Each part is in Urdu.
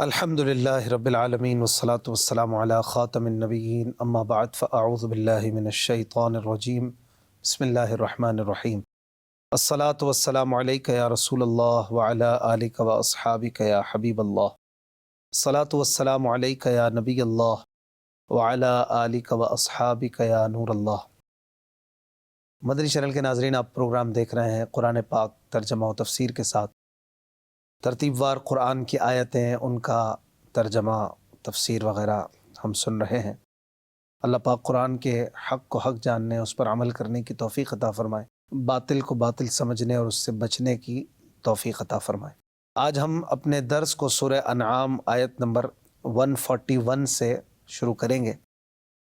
الحمد للہ رب العالمین والصلاة والسلام علی خاتم النبیین اما بعد فاعوذ باللہ من الشیطان الرجیم بسم اللہ الرحمن الرحیم الصلاة والسلام علیک یا رسول اللہ وعلی آلک و اصحابک یا حبیب اللہ الصلاة والسلام علیک یا نبی اللہ وعلی آلک و اصحابک یا نور اللہ۔ مدنی چینل کے ناظرین، آپ پروگرام دیکھ رہے ہیں قرآن پاک ترجمہ و تفسیر کے ساتھ۔ ترتیب وار قرآن کی آیتیں، ان کا ترجمہ تفسیر وغیرہ ہم سن رہے ہیں۔ اللہ پاک قرآن کے حق کو حق جاننے، اس پر عمل کرنے کی توفیق عطا فرمائے، باطل کو باطل سمجھنے اور اس سے بچنے کی توفیق عطا فرمائے۔ آج ہم اپنے درس کو سورہ انعام آیت نمبر 141 سے شروع کریں گے۔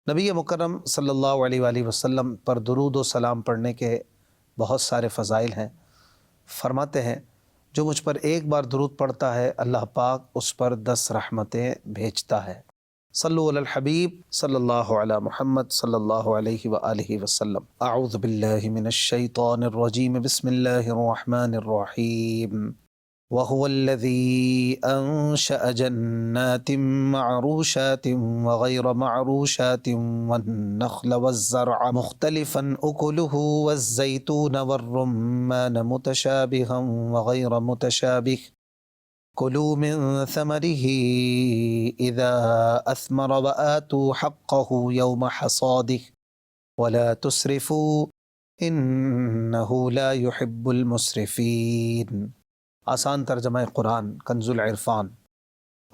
نبی مکرم صلی اللہ علیہ وآلہ وسلم پر درود و سلام پڑھنے کے بہت سارے فضائل ہیں۔ فرماتے ہیں، جو مجھ پر ایک بار درود پڑھتا ہے اللہ پاک اس پر 10 رحمتیں بھیجتا ہے۔ صلو علی الحبیب صلی اللہ علی محمد صلی اللہ علیہ وآلہ وسلم۔ اعوذ باللہ من الشیطان الرجیم، بسم اللہ الرحمن الرحیم۔ وَهُوَ الَّذِي أَنشَأَ جَنَّاتٍ مَّعْرُوشَاتٍ وَغَيْرَ مَعْرُوشَاتٍ وَالنَّخْلَ وَالزَّرْعَ مُخْتَلِفًا أُكُلُهُ وَالزَّيْتُونَ وَالرُّمَّانَ مُتَشَابِهًا وَغَيْرَ مُتَشَابِهٍ كُلُوا مِن ثَمَرِهِ إِذَا أَثْمَرَ وَآتُوا حَقَّهُ يَوْمَ حَصَادِهِ وَلَا تُسْرِفُوا إِنَّهُ لَا يُحِبُّ الْمُسْرِفِينَ۔ آسان ترجمہ قرآن کنز العرفان۔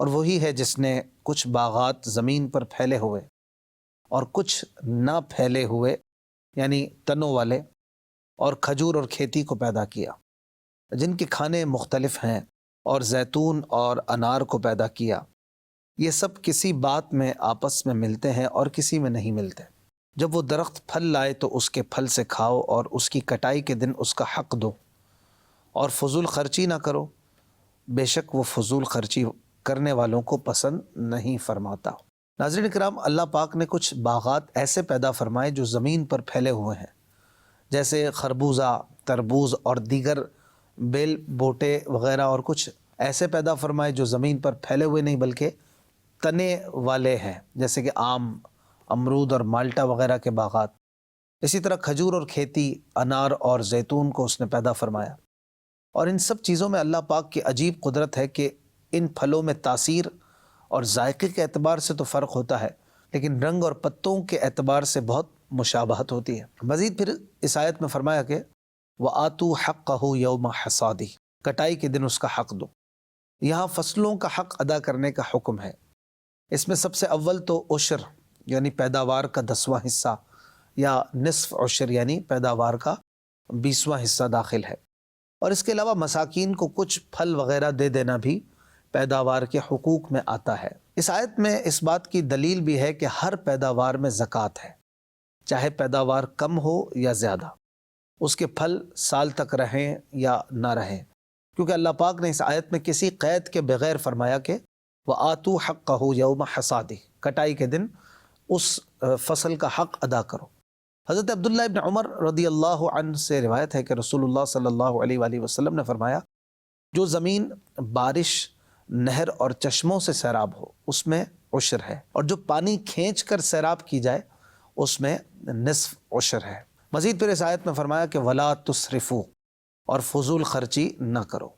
اور وہی ہے جس نے کچھ باغات زمین پر پھیلے ہوئے اور کچھ نہ پھیلے ہوئے یعنی تنوں والے اور کھجور اور کھیتی کو پیدا کیا، جن کے کھانے مختلف ہیں، اور زیتون اور انار کو پیدا کیا۔ یہ سب کسی بات میں آپس میں ملتے ہیں اور کسی میں نہیں ملتے۔ جب وہ درخت پھل لائے تو اس کے پھل سے کھاؤ اور اس کی کٹائی کے دن اس کا حق دو، اور فضول خرچی نہ کرو، بے شک وہ فضول خرچی کرنے والوں کو پسند نہیں فرماتا۔ ناظرین کرام، اللہ پاک نے کچھ باغات ایسے پیدا فرمائے جو زمین پر پھیلے ہوئے ہیں، جیسے خربوزہ، تربوز اور دیگر بیل بوٹے وغیرہ، اور کچھ ایسے پیدا فرمائے جو زمین پر پھیلے ہوئے نہیں بلکہ تنے والے ہیں، جیسے کہ آم، امرود اور مالٹا وغیرہ کے باغات۔ اسی طرح کھجور اور کھیتی، انار اور زیتون کو اس نے پیدا فرمایا۔ اور ان سب چیزوں میں اللہ پاک کی عجیب قدرت ہے کہ ان پھلوں میں تاثیر اور ذائقے کے اعتبار سے تو فرق ہوتا ہے، لیکن رنگ اور پتوں کے اعتبار سے بہت مشابہت ہوتی ہے۔ مزید پھر اس آیت میں فرمایا کہ وَآتُوا حَقَّهُ يَوْمَ حَصَادِهِ، کٹائی کے دن اس کا حق دو۔ یہاں فصلوں کا حق ادا کرنے کا حکم ہے۔ اس میں سب سے اول تو عشر یعنی پیداوار کا 10واں حصہ، یا نصف عشر یعنی پیداوار کا 20واں حصہ داخل ہے۔ اور اس کے علاوہ مساکین کو کچھ پھل وغیرہ دے دینا بھی پیداوار کے حقوق میں آتا ہے۔ اس آیت میں اس بات کی دلیل بھی ہے کہ ہر پیداوار میں زکوٰۃ ہے، چاہے پیداوار کم ہو یا زیادہ، اس کے پھل سال تک رہیں یا نہ رہیں، کیونکہ اللہ پاک نے اس آیت میں کسی قید کے بغیر فرمایا کہ وَآتُوا حَقَّهُ يَوْمَ حَصَادِهِ، کٹائی کے دن اس فصل کا حق ادا کرو۔ حضرت عبداللہ ابن عمر رضی اللہ عنہ سے روایت ہے کہ رسول اللہ صلی اللہ علیہ وآلہ وسلم نے فرمایا، جو زمین بارش، نہر اور چشموں سے سیراب ہو اس میں عشر ہے، اور جو پانی کھینچ کر سیراب کی جائے اس میں نصف عشر ہے۔ مزید پھر اس آیت میں فرمایا کہ وَلَا تُسْرِفُوا، اور فضول خرچی نہ کرو۔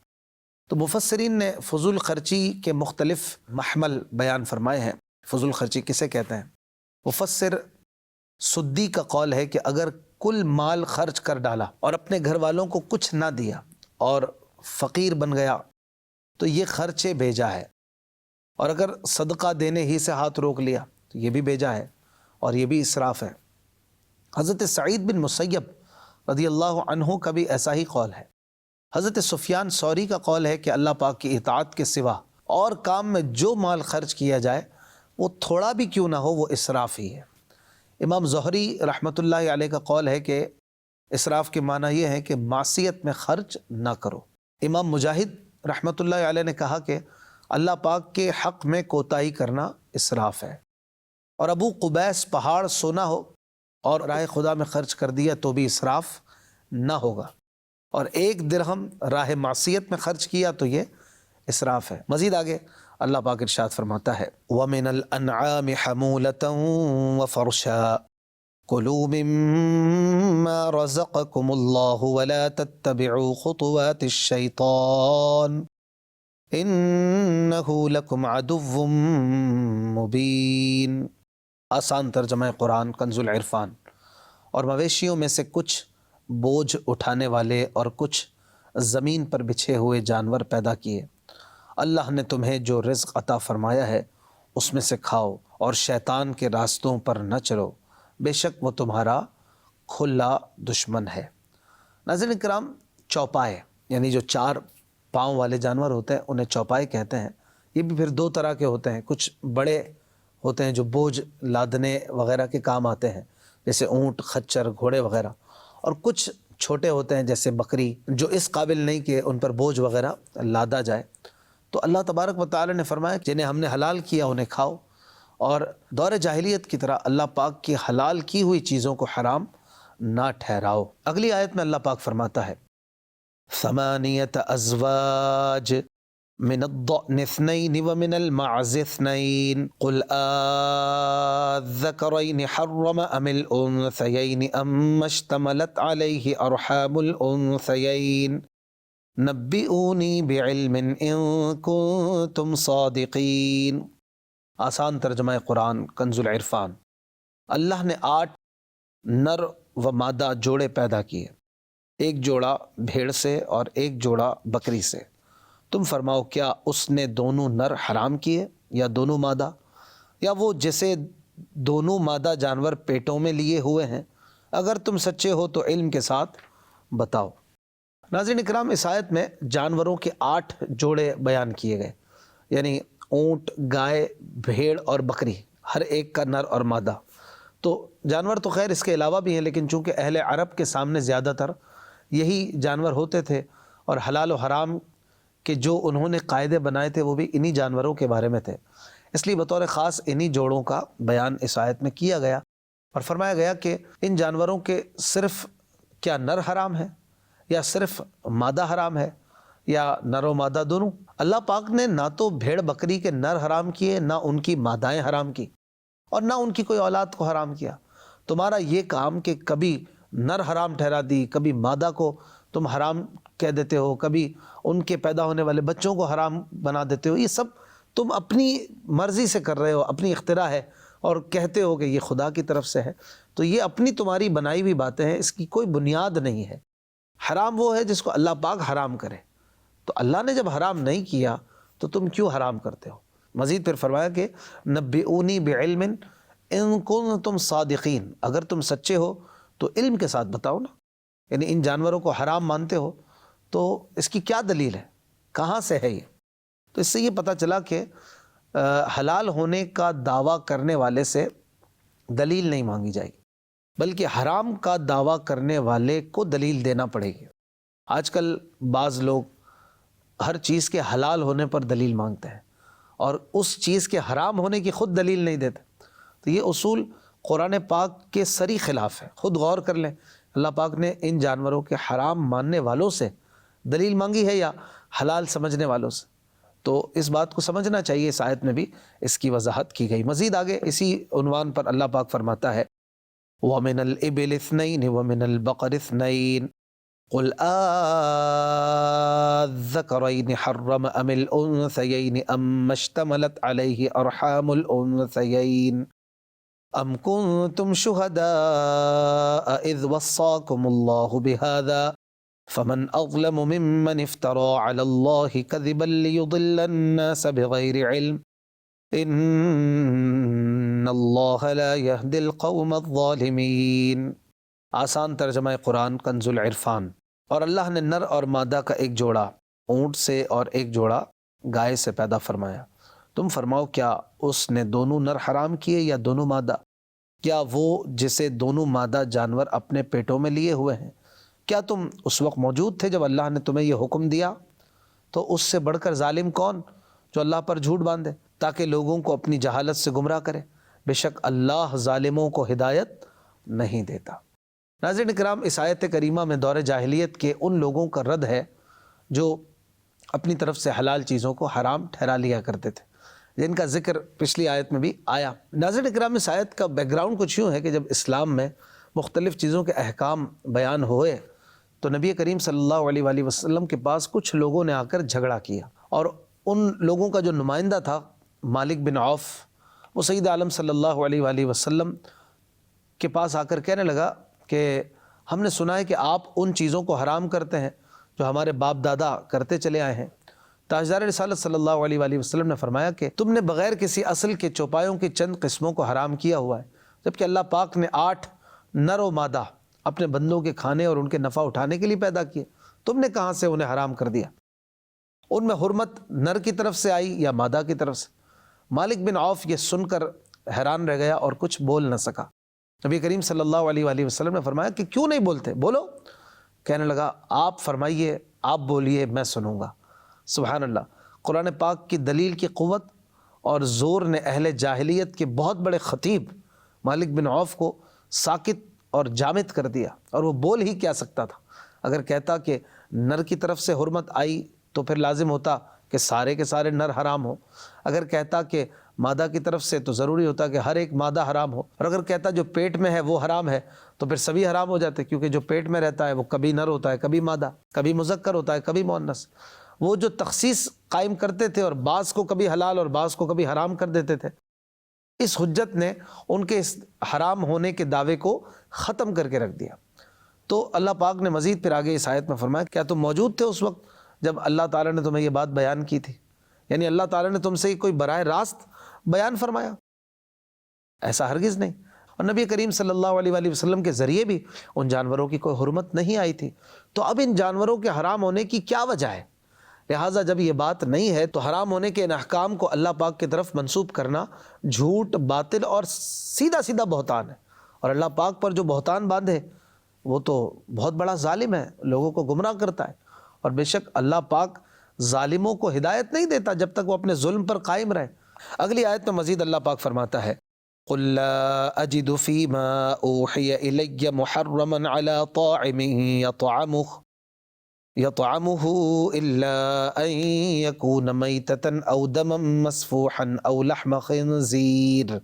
تو مفسرین نے فضول خرچی کے مختلف محمل بیان فرمائے ہیں۔ فضول خرچی کسے کہتے ہیں؟ مفسر سدی کا قول ہے کہ اگر کل مال خرچ کر ڈالا اور اپنے گھر والوں کو کچھ نہ دیا اور فقیر بن گیا تو یہ خرچے بھیجا ہے، اور اگر صدقہ دینے ہی سے ہاتھ روک لیا تو یہ بھی بھیجا ہے، اور یہ بھی اسراف ہے۔ حضرت سعید بن مسیب رضی اللہ عنہ کا بھی ایسا ہی قول ہے۔ حضرت سفیان ثوری کا قول ہے کہ اللہ پاک کی اطاعت کے سوا اور کام میں جو مال خرچ کیا جائے وہ تھوڑا بھی کیوں نہ ہو وہ اسراف ہی ہے۔ امام زہری رحمۃ اللہ علیہ کا قول ہے کہ اسراف کے معنی یہ ہے کہ معصیت میں خرچ نہ کرو۔ امام مجاہد رحمۃ اللہ علیہ نے کہا کہ اللہ پاک کے حق میں کوتاہی کرنا اسراف ہے۔ اور ابو قبیس پہاڑ سونا ہو اور راہ خدا میں خرچ کر دیا تو بھی اسراف نہ ہوگا، اور 1 درہم راہ معصیت میں خرچ کیا تو یہ اسراف ہے۔ مزید آگے اللہ پاک ارشاد فرماتا ہے وَمِنَ الْأَنْعَامِ حَمُولَةً وَفَرْشًا كُلُوا مِمَّا رَزَقَكُمُ اللَّهُ وَلَا تَتَّبِعُوا خُطُوَاتِ الشَّيْطَانِ إِنَّهُ لَكُمْ عَدُوٌّ مُبِينٌ۔ آسان ترجمہ قرآن کنز العرفان۔ اور مویشیوں میں سے کچھ بوجھ اٹھانے والے اور کچھ زمین پر بچھے ہوئے جانور پیدا کیے۔ اللہ نے تمہیں جو رزق عطا فرمایا ہے اس میں سے کھاؤ اور شیطان کے راستوں پر نہ چلو، بے شک وہ تمہارا کھلا دشمن ہے۔ ناظرین کرام، چوپائے یعنی جو 4 پاؤں والے جانور ہوتے ہیں انہیں چوپائے کہتے ہیں۔ یہ بھی پھر 2 طرح کے ہوتے ہیں، کچھ بڑے ہوتے ہیں جو بوجھ لادنے وغیرہ کے کام آتے ہیں جیسے اونٹ، خچر، گھوڑے وغیرہ، اور کچھ چھوٹے ہوتے ہیں جیسے بکری جو اس قابل نہیں کہ ان پر بوجھ وغیرہ لادا جائے۔ تو اللہ تبارک و تعالی نے فرمایا جنہیں ہم نے حلال کیا انہیں کھاؤ، اور دور جاہلیت کی طرح اللہ پاک کی حلال کی ہوئی چیزوں کو حرام نہ ٹھہراؤ۔ اگلی آیت میں اللہ پاک فرماتا ہے ثمانیۃ ازواج من الضأن اثنین ومن المعز اثنین قل آذکرین حرم ام الانثیین ام اشتملت علیہ ارحام الانثیین نبئونی بعلم ان کنتم صادقین۔ آسان ترجمہ قرآن کنز العرفان۔ اللہ نے 8 نر و مادہ جوڑے پیدا کیے، ایک جوڑا بھیڑ سے اور ایک جوڑا بکری سے۔ تم فرماؤ کیا اس نے دونوں نر حرام کیے یا دونوں مادہ، یا وہ جسے دونوں مادہ جانور پیٹوں میں لیے ہوئے ہیں؟ اگر تم سچے ہو تو علم کے ساتھ بتاؤ۔ ناظرین اکرام، اس آیت میں جانوروں کے 8 جوڑے بیان کیے گئے، یعنی اونٹ، گائے، بھیڑ اور بکری، ہر ایک کا نر اور مادہ۔ تو جانور تو خیر اس کے علاوہ بھی ہیں، لیکن چونکہ اہل عرب کے سامنے زیادہ تر یہی جانور ہوتے تھے، اور حلال و حرام کے جو انہوں نے قاعدے بنائے تھے وہ بھی انہی جانوروں کے بارے میں تھے، اس لیے بطور خاص انہی جوڑوں کا بیان اس آیت میں کیا گیا، اور فرمایا گیا کہ ان جانوروں کے صرف کیا نر حرام ہے یا صرف مادہ حرام ہے یا نر و مادہ دونوں؟ اللہ پاک نے نہ تو بھیڑ بکری کے نر حرام کیے، نہ ان کی مادائیں حرام کی، اور نہ ان کی کوئی اولاد کو حرام کیا۔ تمہارا یہ کام کہ کبھی نر حرام ٹھہرا دی، کبھی مادہ کو تم حرام کہہ دیتے ہو، کبھی ان کے پیدا ہونے والے بچوں کو حرام بنا دیتے ہو، یہ سب تم اپنی مرضی سے کر رہے ہو، اپنی اختراع ہے، اور کہتے ہو کہ یہ خدا کی طرف سے ہے۔ تو یہ اپنی تمہاری بنائی ہوئی باتیں ہیں، اس کی کوئی بنیاد نہیں ہے۔ حرام وہ ہے جس کو اللہ پاک حرام کرے، تو اللہ نے جب حرام نہیں کیا تو تم کیوں حرام کرتے ہو؟ مزید پھر فرمایا کہ نبئونی بعلم ان کنتم صادقین، اگر تم سچے ہو تو علم کے ساتھ بتاؤ نا۔ یعنی ان جانوروں کو حرام مانتے ہو تو اس کی کیا دلیل ہے، کہاں سے ہے یہ؟ تو اس سے یہ پتہ چلا کہ حلال ہونے کا دعویٰ کرنے والے سے دلیل نہیں مانگی جائے گی، بلکہ حرام کا دعویٰ کرنے والے کو دلیل دینا پڑے گی۔ آج کل بعض لوگ ہر چیز کے حلال ہونے پر دلیل مانگتے ہیں اور اس چیز کے حرام ہونے کی خود دلیل نہیں دیتے، تو یہ اصول قرآن پاک کے سری خلاف ہے۔ خود غور کر لیں، اللہ پاک نے ان جانوروں کے حرام ماننے والوں سے دلیل مانگی ہے یا حلال سمجھنے والوں سے؟ تو اس بات کو سمجھنا چاہیے، اس آیت میں بھی اس کی وضاحت کی گئی۔ مزید آگے اسی عنوان پر اللہ پاک فرماتا ہے وَمِنَ الْإِبِلِ اثْنَيْنِ وَمِنَ الْبَقَرِ اثْنَيْنِ قُلْ آذَّكَرَيْنِ حَرَّمَ أَمِ الْأُنثَيَيْنِ أَمَّ اشْتَمَلَتْ عَلَيْهِ أَرْحَامُ الْأُنثَيَيْنِ أَمْ كُنْتُمْ شُهَدَاءَ إِذْ وَصَّاكُمُ اللَّهُ بِهَذَا فَمَنْ أَظْلَمُ مِمَّنِ افْتَرَى عَلَى اللَّهِ كَذِبًا لِيُضِلَّ النَّاسَ بِغَيْرِ عِلْمٍ إِنَّ اللَّهَ لَا يَهْدِي الْقَوْمَ الظَّالِمِينَ۔ آسان ترجمہ قرآن کنز العرفان۔ اور اللہ نے نر اور مادہ کا ایک جوڑا اونٹ سے اور ایک جوڑا گائے سے پیدا فرمایا۔ تم فرماؤ کیا اس نے دونوں نر حرام کیے یا دونوں مادہ؟ کیا وہ جسے دونوں مادہ جانور اپنے پیٹوں میں لیے ہوئے ہیں؟ کیا تم اس وقت موجود تھے جب اللہ نے تمہیں یہ حکم دیا؟ تو اس سے بڑھ کر ظالم کون جو اللہ پر جھوٹ باندھے تاکہ لوگوں کو اپنی جہالت سے گمراہ کرے؟ بے شک اللہ ظالموں کو ہدایت نہیں دیتا۔ ناظرین کرام، اس آیت کریمہ میں دور جاہلیت کے ان لوگوں کا رد ہے جو اپنی طرف سے حلال چیزوں کو حرام ٹھہرا لیا کرتے تھے۔ جن کا ذکر پچھلی آیت میں بھی آیا۔ ناظرین اکرام، اس آیت کا بیک گراؤنڈ کچھ یوں ہے کہ جب اسلام میں مختلف چیزوں کے احکام بیان ہوئے تو نبی کریم صلی اللہ علیہ وآلہ وسلم کے پاس کچھ لوگوں نے آ کر جھگڑا کیا، اور ان لوگوں کا جو نمائندہ تھا مالک بن عوف، وہ سید عالم صلی اللہ علیہ وآلہ وسلم کے پاس آ کر کہنے لگا کہ ہم نے سنا ہے کہ آپ ان چیزوں کو حرام کرتے ہیں جو ہمارے باپ دادا کرتے چلے آئے ہیں۔ تاجدار رسالت صلی اللہ علیہ وآلہ وسلم نے فرمایا کہ تم نے بغیر کسی اصل کے چوپایوں کی چند قسموں کو حرام کیا ہوا ہے، جبکہ اللہ پاک نے 8 نر و مادہ اپنے بندوں کے کھانے اور ان کے نفع اٹھانے کے لیے پیدا کیے، تم نے کہاں سے انہیں حرام کر دیا؟ ان میں حرمت نر کی طرف سے آئی یا مادہ کی طرف سے؟ مالک بن عوف یہ سن کر حیران رہ گیا اور کچھ بول نہ سکا۔ نبی کریم صلی اللہ علیہ وآلہ وسلم نے فرمایا کہ کیوں نہیں بولتے، بولو۔ کہنے لگا آپ فرمائیے، آپ بولیے، میں سنوں گا۔ سبحان اللہ، قرآن پاک کی دلیل کی قوت اور زور نے اہل جاہلیت کے بہت بڑے خطیب مالک بن عوف کو ساکت اور جامد کر دیا، اور وہ بول ہی کیا سکتا تھا؟ اگر کہتا کہ نر کی طرف سے حرمت آئی تو پھر لازم ہوتا کہ سارے کے سارے نر حرام ہو، اگر کہتا کہ مادہ کی طرف سے تو ضروری ہوتا کہ ہر ایک مادہ حرام ہو، اور اگر کہتا جو پیٹ میں ہے وہ حرام ہے تو پھر سبھی حرام ہو جاتے، کیونکہ جو پیٹ میں رہتا ہے وہ کبھی نر ہوتا ہے، کبھی مادہ، کبھی مذکر ہوتا ہے، کبھی مؤنث۔ وہ جو تخصیص قائم کرتے تھے اور بعض کو کبھی حلال اور بعض کو کبھی حرام کر دیتے تھے، اس حجت نے ان کے اس حرام ہونے کے دعوے کو ختم کر کے رکھ دیا۔ تو اللہ پاک نے مزید پھر آگے اس آیت میں فرمایا، کیا تم موجود تھے اس وقت جب اللہ تعالیٰ نے تمہیں یہ بات بیان کی تھی؟ یعنی اللہ تعالیٰ نے تم سے کوئی براہ راست بیان فرمایا؟ ایسا ہرگز نہیں۔ اور نبی کریم صلی اللہ علیہ وآلہ وسلم کے ذریعے بھی ان جانوروں کی کوئی حرمت نہیں آئی تھی، تو اب ان جانوروں کے حرام ہونے کی کیا وجہ ہے؟ لہٰذا جب یہ بات نہیں ہے تو حرام ہونے کے ان احکام کو اللہ پاک کی طرف منسوب کرنا جھوٹ، باطل اور سیدھا سیدھا بہتان ہے، اور اللہ پاک پر جو بہتان باندھے وہ تو بہت بڑا ظالم ہے، لوگوں کو گمراہ کرتا ہے، اور بے شک اللہ پاک ظالموں کو ہدایت نہیں دیتا جب تک وہ اپنے ظلم پر قائم رہے۔ اگلی آیت میں مزید اللہ پاک فرماتا ہے، قُلْ لَا أَجِدُ فِي مَا أُوحِيَ إِلَيَّ مُحَرَّمًا عَلَىٰ طَاعِمٍ يطعمه إلا أن يكون ميتة أو دما مسفوحا أو لحم خنزير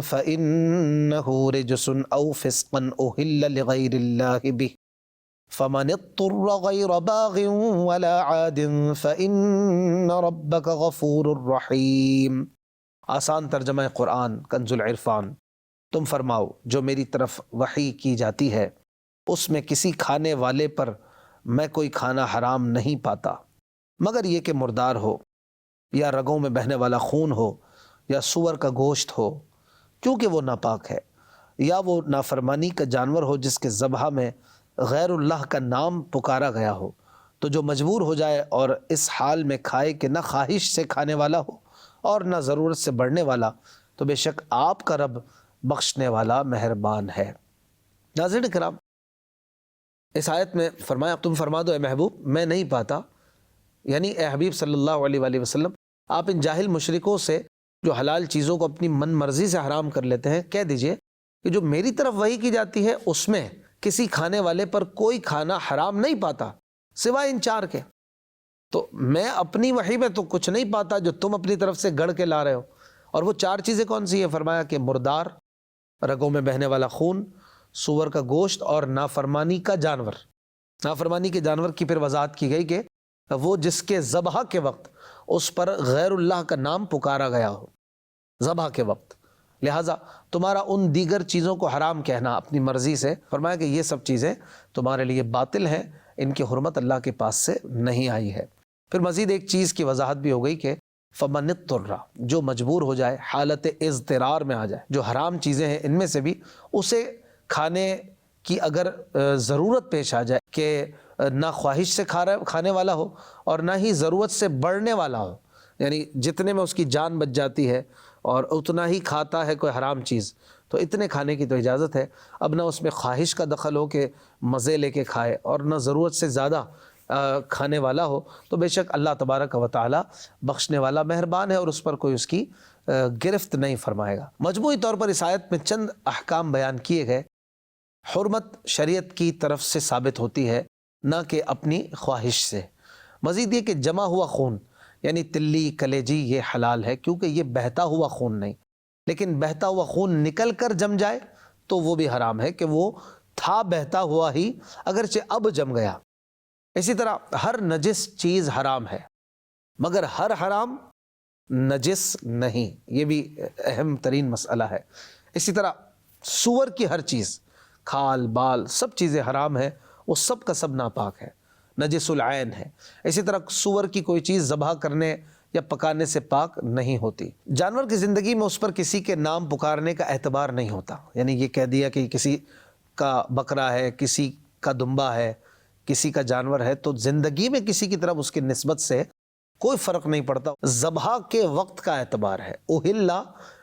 فإنه رجس أو فسقا أهل لغير الله به فمن اضطر غير باغ ولا عاد فإن ربك غفور رحيم۔ آسان ترجمہ قرآن کنز العرفان، تم فرماؤ جو میری طرف وحی کی جاتی ہے اس میں کسی کھانے والے پر میں کوئی کھانا حرام نہیں پاتا مگر یہ کہ مردار ہو، یا رگوں میں بہنے والا خون ہو، یا سور کا گوشت ہو، کیونکہ وہ ناپاک ہے، یا وہ نافرمانی کا جانور ہو جس کے ذبح میں غیر اللہ کا نام پکارا گیا ہو، تو جو مجبور ہو جائے اور اس حال میں کھائے کہ نہ خواہش سے کھانے والا ہو اور نہ ضرورت سے بڑھنے والا، تو بے شک آپ کا رب بخشنے والا مہربان ہے۔ ناظرین کرام، اس آیت میں فرمایا تم فرما دو اے محبوب میں نہیں پاتا، یعنی اے حبیب صلی اللہ علیہ وآلہ وسلم آپ ان جاہل مشرکوں سے جو حلال چیزوں کو اپنی من مرضی سے حرام کر لیتے ہیں کہہ دیجئے کہ جو میری طرف وحی کی جاتی ہے اس میں کسی کھانے والے پر کوئی کھانا حرام نہیں پاتا سوائے ان 4 کے۔ تو میں اپنی وحی میں تو کچھ نہیں پاتا جو تم اپنی طرف سے گڑھ کے لا رہے ہو، اور وہ 4 چیزیں کون سی ہیں؟ فرمایا کہ مردار، رگوں میں بہنے والا خون، سور کا گوشت اور نافرمانی کا جانور۔ نافرمانی کے جانور کی پھر وضاحت کی گئی کہ وہ جس کے ذبح کے وقت اس پر غیر اللہ کا نام پکارا گیا ہو، ذبح کے وقت، لہٰذا تمہارا ان دیگر چیزوں کو حرام کہنا اپنی مرضی سے، فرمایا کہ یہ سب چیزیں تمہارے لیے باطل ہیں، ان کی حرمت اللہ کے پاس سے نہیں آئی ہے۔ پھر مزید ایک چیز کی وضاحت بھی ہو گئی کہ فمن اضطر، جو مجبور ہو جائے، حالت اضطرار میں آ جائے، جو حرام چیزیں ہیں ان میں سے بھی اسے کھانے کی اگر ضرورت پیش آ جائے کہ نہ خواہش سے کھانے والا ہو اور نہ ہی ضرورت سے بڑھنے والا ہو، یعنی جتنے میں اس کی جان بچ جاتی ہے اور اتنا ہی کھاتا ہے کوئی حرام چیز، تو اتنے کھانے کی تو اجازت ہے، اب نہ اس میں خواہش کا دخل ہو کہ مزے لے کے کھائے اور نہ ضرورت سے زیادہ کھانے والا ہو، تو بے شک اللہ تبارک و تعالی بخشنے والا مہربان ہے اور اس پر کوئی اس کی گرفت نہیں فرمائے گا۔ مجموعی طور پر اس آیت میں چند احکام بیان کیے گئے۔ حرمت شریعت کی طرف سے ثابت ہوتی ہے، نہ کہ اپنی خواہش سے۔ مزید یہ کہ جمع ہوا خون، یعنی تلی کلیجی یہ حلال ہے، کیونکہ یہ بہتا ہوا خون نہیں، لیکن بہتا ہوا خون نکل کر جم جائے تو وہ بھی حرام ہے کہ وہ تھا بہتا ہوا ہی اگرچہ اب جم گیا۔ اسی طرح ہر نجس چیز حرام ہے، مگر ہر حرام نجس نہیں، یہ بھی اہم ترین مسئلہ ہے۔ اسی طرح سور کی ہر چیز، کھال بال سب چیزیں حرام ہیں، وہ سب کا سب ناپاک ہے، نجس العین ہے۔ اسی طرح سور کی کوئی چیز ذبح کرنے یا پکانے سے پاک نہیں ہوتی۔ جانور کی زندگی میں اس پر کسی کے نام پکارنے کا اعتبار نہیں ہوتا، یعنی یہ کہہ دیا کہ کسی کا بکرا ہے، کسی کا دمبا ہے، کسی کا جانور ہے، تو زندگی میں کسی کی طرف اس کی نسبت سے کوئی فرق نہیں پڑتا۔ ذبح کے وقت کا اعتبار ہے۔ اوہلا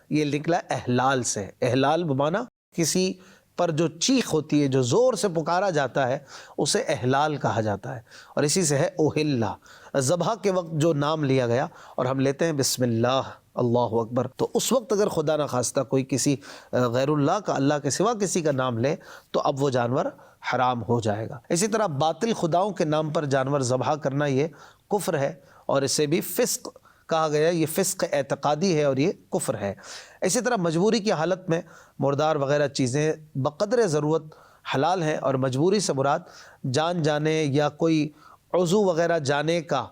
یہ نکلا احلال سے، احلال بمانا کسی پر جو چیخ ہوتی ہے، جو زور سے پکارا جاتا ہے، اسے احلال کہا جاتا ہے، اور اسی سے ہے اوہلا۔ ذبح کے وقت جو نام لیا گیا اور ہم لیتے ہیں بسم اللہ، اللہ اکبر، تو اس وقت اگر خدا نخواستہ کوئی کسی غیر اللہ کا، اللہ کے سوا کسی کا نام لے تو اب وہ جانور حرام ہو جائے گا۔ اسی طرح باطل خداؤں کے نام پر جانور ذبح کرنا یہ کفر ہے، اور اسے بھی فسق کہا گیا، یہ فسق اعتقادی ہے اور یہ کفر ہے۔ اسی طرح مجبوری کی حالت میں مردار وغیرہ چیزیں بقدر ضرورت حلال ہیں، اور مجبوری سے مراد جان جانے یا کوئی عضو وغیرہ جانے کا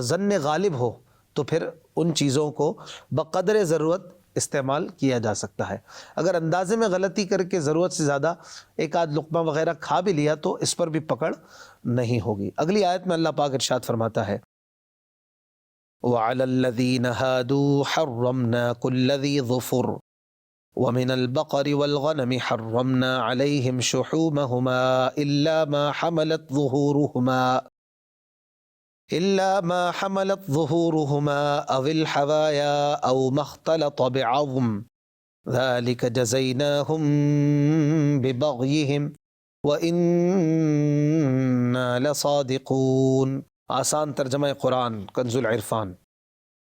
ظن غالب ہو تو پھر ان چیزوں کو بقدر ضرورت استعمال کیا جا سکتا ہے۔ اگر اندازے میں غلطی کر کے ضرورت سے زیادہ ایک آدھ لقمہ وغیرہ کھا بھی لیا تو اس پر بھی پکڑ نہیں ہوگی۔ اگلی آیت میں اللہ پاک ارشاد فرماتا ہے وَعَلَى الَّذِينَ هَادُوا حَرَّمْنَا كُلَّ ذِي ظُفُرٍ وَمِنَ الْبَقَرِ وَالْغَنَمِ حَرَّمْنَا عَلَيْهِمْ شُحُومَهُمَا إِلَّا مَا حَمَلَتْ ظُهُورُهُمَا أَوِ الْحَوَايَا أَوْ مَا اخْتَلَطَ بِعَظْمٍ ذَلِكَ جَزَيْنَاهُمْ بِبَغْيِهِمْ وَإِنَّا لَصَادِقُونَ۔ آسان ترجمہ قرآن کنز العرفان۔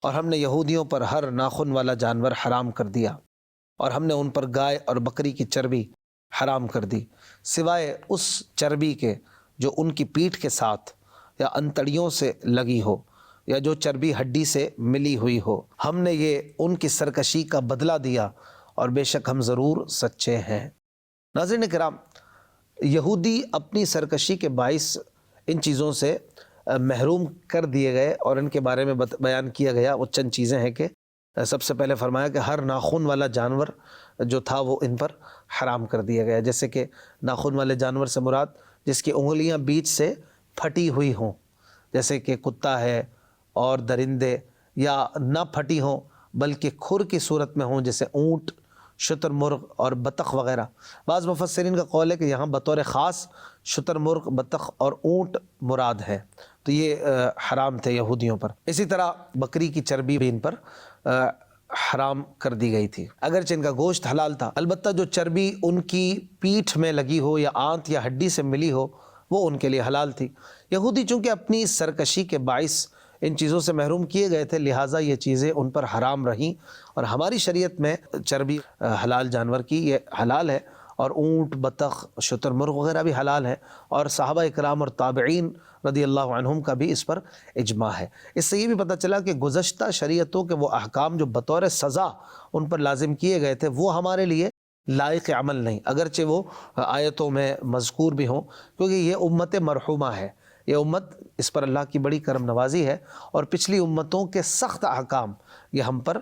اور ہم نے یہودیوں پر ہر ناخن والا جانور حرام کر دیا، اور ہم نے ان پر گائے اور بکری کی چربی حرام کر دی، سوائے اس چربی کے جو ان کی پیٹھ کے ساتھ یا انتڑیوں سے لگی ہو، یا جو چربی ہڈی سے ملی ہوئی ہو۔ ہم نے یہ ان کی سرکشی کا بدلہ دیا، اور بے شک ہم ضرور سچے ہیں۔ ناظرین کرام، یہودی اپنی سرکشی کے باعث ان چیزوں سے محروم کر دیے گئے، اور ان کے بارے میں بیان کیا گیا وہ چند چیزیں ہیں کہ سب سے پہلے فرمایا کہ ہر ناخن والا جانور جو تھا وہ ان پر حرام کر دیا گیا، جیسے کہ ناخن والے جانور سے مراد جس کی انگلیاں بیچ سے پھٹی ہوئی ہوں، جیسے کہ کتا ہے اور درندے، یا نہ پھٹی ہوں بلکہ کھر کی صورت میں ہوں، جیسے اونٹ، شتر مرغ اور بطخ وغیرہ۔ بعض مفسرین کا قول ہے کہ یہاں بطور خاص شتر مرغ، بطخ اور اونٹ مراد ہے، تو یہ حرام تھے یہودیوں پر۔ اسی طرح بکری کی چربی بھی ان پر حرام کر دی گئی تھی، اگرچہ ان کا گوشت حلال تھا، البتہ جو چربی ان کی پیٹھ میں لگی ہو یا آنت یا ہڈی سے ملی ہو وہ ان کے لیے حلال تھی۔ یہودی چونکہ اپنی سرکشی کے باعث ان چیزوں سے محروم کیے گئے تھے، لہٰذا یہ چیزیں ان پر حرام رہیں، اور ہماری شریعت میں چربی حلال جانور کی یہ حلال ہے، اور اونٹ، بطخ، شتر مرغ وغیرہ بھی حلال ہے، اور صحابہ اکرام اور تابعین رضی اللہ عنہم کا بھی اس پر اجماع ہے۔ اس سے یہ بھی پتہ چلا کہ گزشتہ شریعتوں کے وہ احکام جو بطور سزا ان پر لازم کیے گئے تھے وہ ہمارے لیے لائق عمل نہیں، اگرچہ وہ آیتوں میں مذکور بھی ہوں، کیونکہ یہ امت مرحومہ ہے، یہ امت، اس پر اللہ کی بڑی کرم نوازی ہے، اور پچھلی امتوں کے سخت احکام یہ ہم پر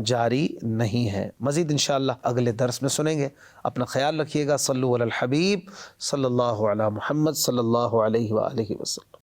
جاری نہیں ہے۔ مزید انشاءاللہ اگلے درس میں سنیں گے۔ اپنا خیال رکھیے گا۔ صلو علی الحبیب صلی اللہ علی محمد صلی اللہ علیہ وآلہ وسلم۔